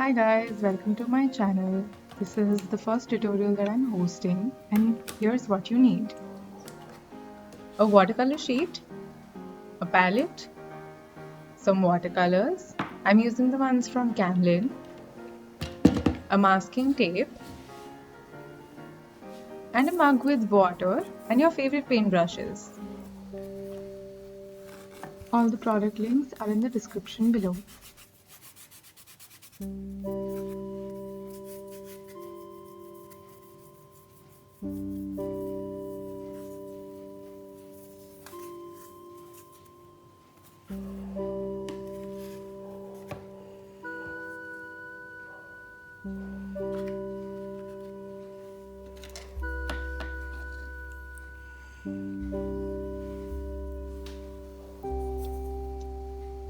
Hi guys, welcome to my channel. This is the first tutorial that I'm hosting and here's what you need. A watercolor sheet, a palette, some watercolors. I'm using the ones from Camlin, a masking tape, and a mug with water and your favorite paint brushes. All the product links are in the description below.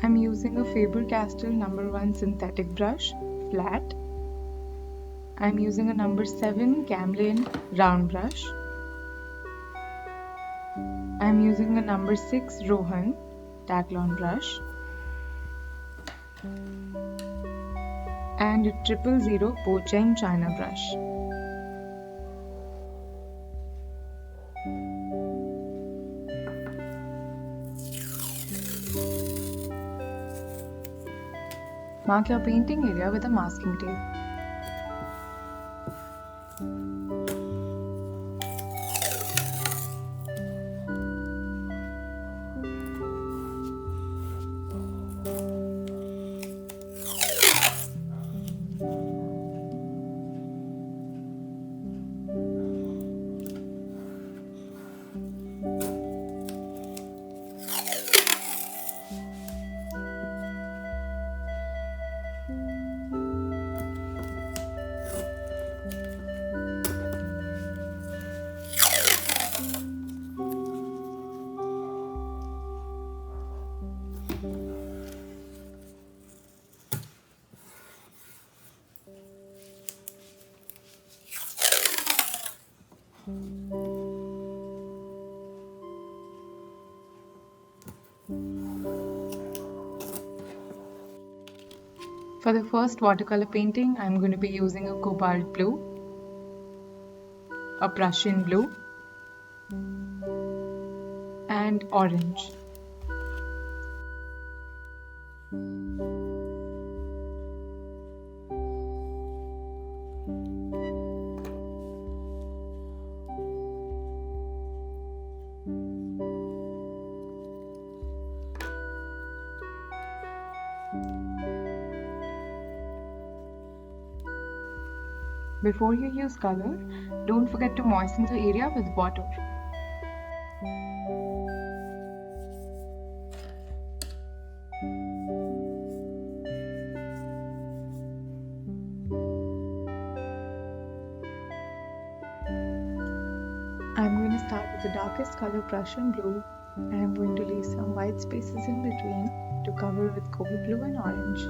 I'm using a Faber-Castell No. 1 synthetic brush, flat. I'm using a No. 7 Camlin round brush. I'm using a No. 6 Rohan Taklon brush. And a 000 Pocheng China brush. Mark your painting area with a masking tape. For the first watercolor painting, I'm going to be using a cobalt blue, a Prussian blue, and orange. Before you use color, don't forget to moisten the area with water. I'm going to start with the darkest color Prussian blue and I'm going to leave some white spaces in between to cover with cold blue and orange.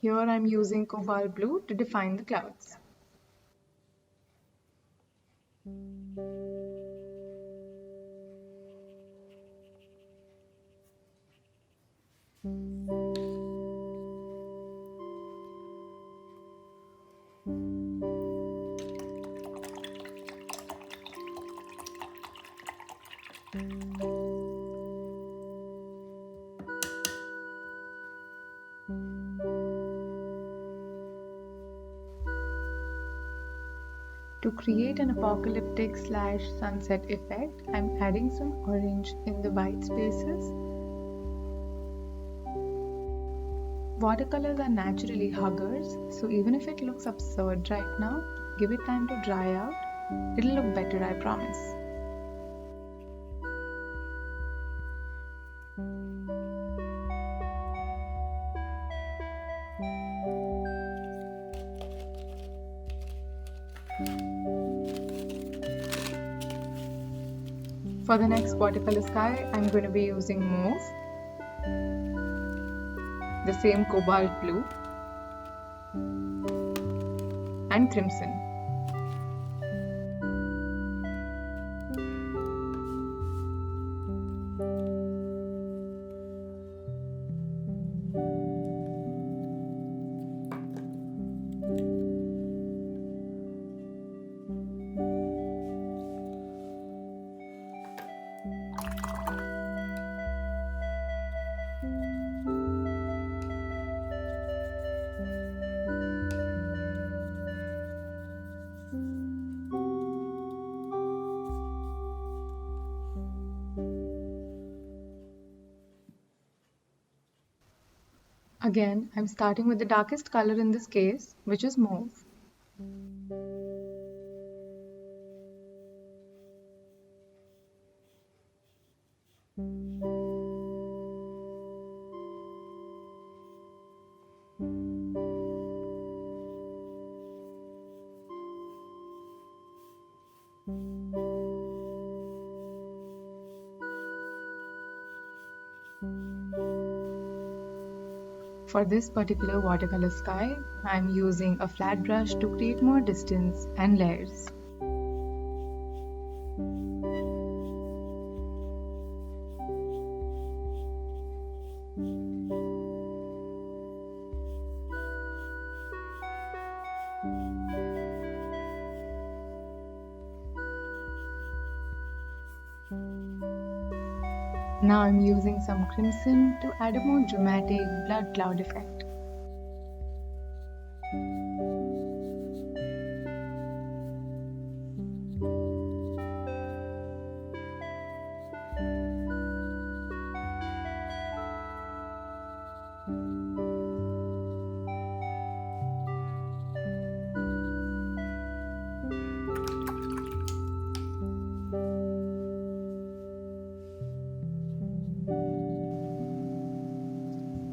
Here I'm using cobalt blue to define the clouds. To create an apocalyptic / sunset effect, I'm adding some orange in the white spaces. Watercolors are naturally huggers, so even if it looks absurd right now, give it time to dry out. It'll look better, I promise. For the next watercolor sky, I'm going to be using mauve, the same cobalt blue, and crimson. Again, I'm starting with the darkest color in this case, which is mauve. For this particular watercolor sky, I'm using a flat brush to create more distance and layers. Now I'm using some crimson to add a more dramatic blood cloud effect.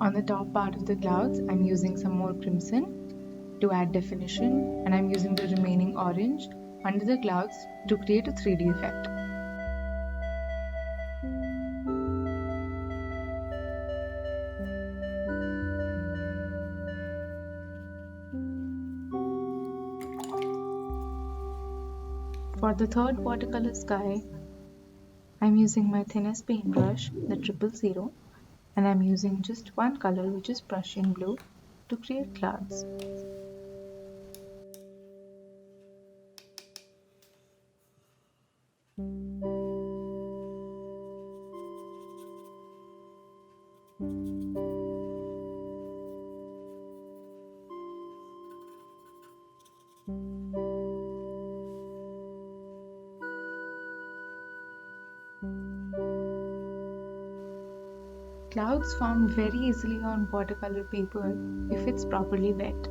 On the top part of the clouds, I'm using some more crimson to add definition, and I'm using the remaining orange under the clouds to create a 3D effect. For the third watercolor sky, I'm using my thinnest paintbrush, the 000, and I'm using just one color, which is Prussian blue, to create clouds. Clouds form very easily on watercolor paper if it's properly wet.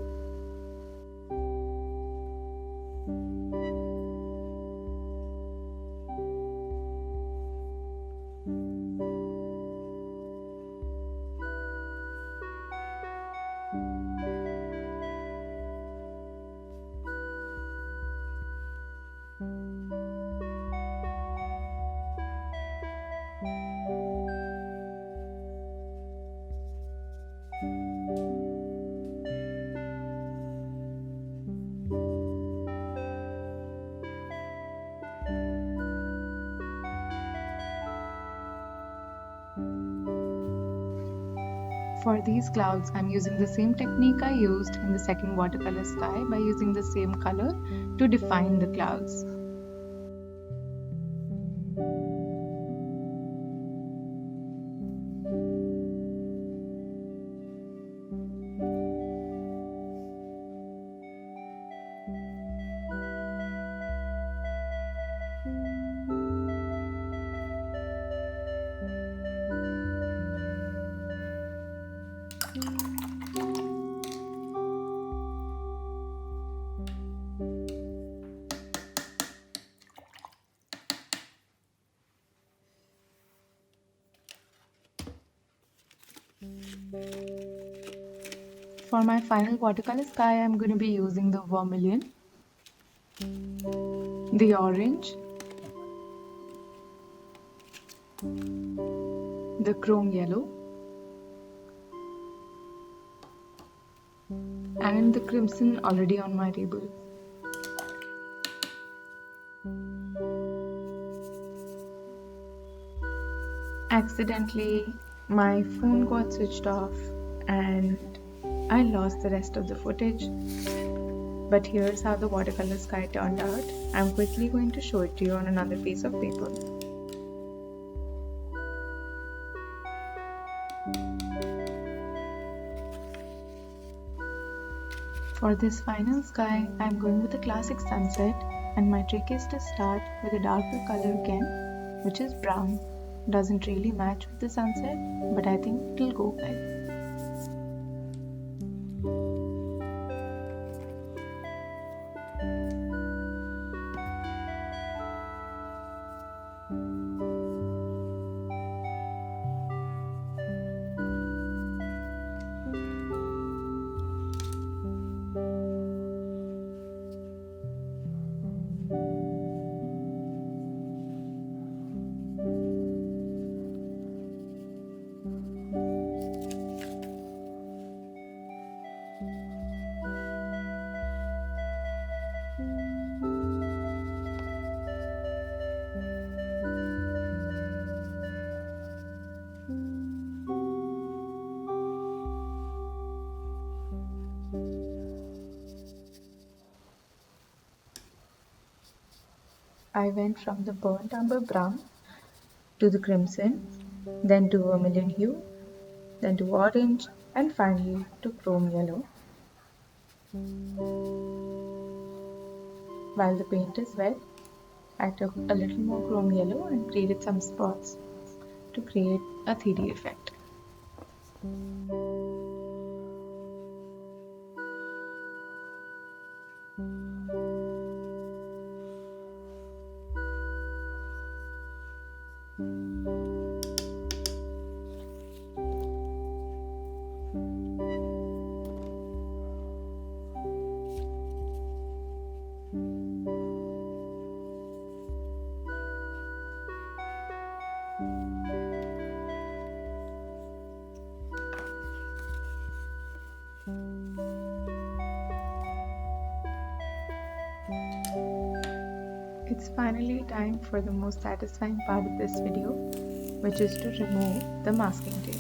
For these clouds, I'm using the same technique I used in the second watercolor sky by using the same color to define the clouds. For my final watercolor sky, I'm going to be using the vermilion. the orange, the chrome yellow, and the crimson already on my table. Accidentally, my phone got switched off and I lost the rest of the footage. But here's how the watercolor sky turned out. I'm quickly going to show it to you on another piece of paper. For this final sky, I'm going with a classic sunset, and my trick is to start with a darker color again, which is brown. Doesn't really match with the sunset, but I think it'll go well. I went from the burnt umber brown to the crimson, then to vermilion hue, then to orange, and finally to chrome yellow. While the paint is wet, I took a little more chrome yellow and created some spots to create a 3D effect. It's finally time for the most satisfying part of this video, which is to remove the masking tape.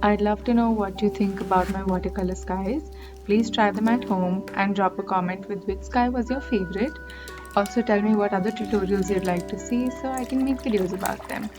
I'd love to know what you think about my watercolor skies. Please try them at home and drop a comment with which sky was your favorite. Also tell me what other tutorials you'd like to see so I can make videos about them.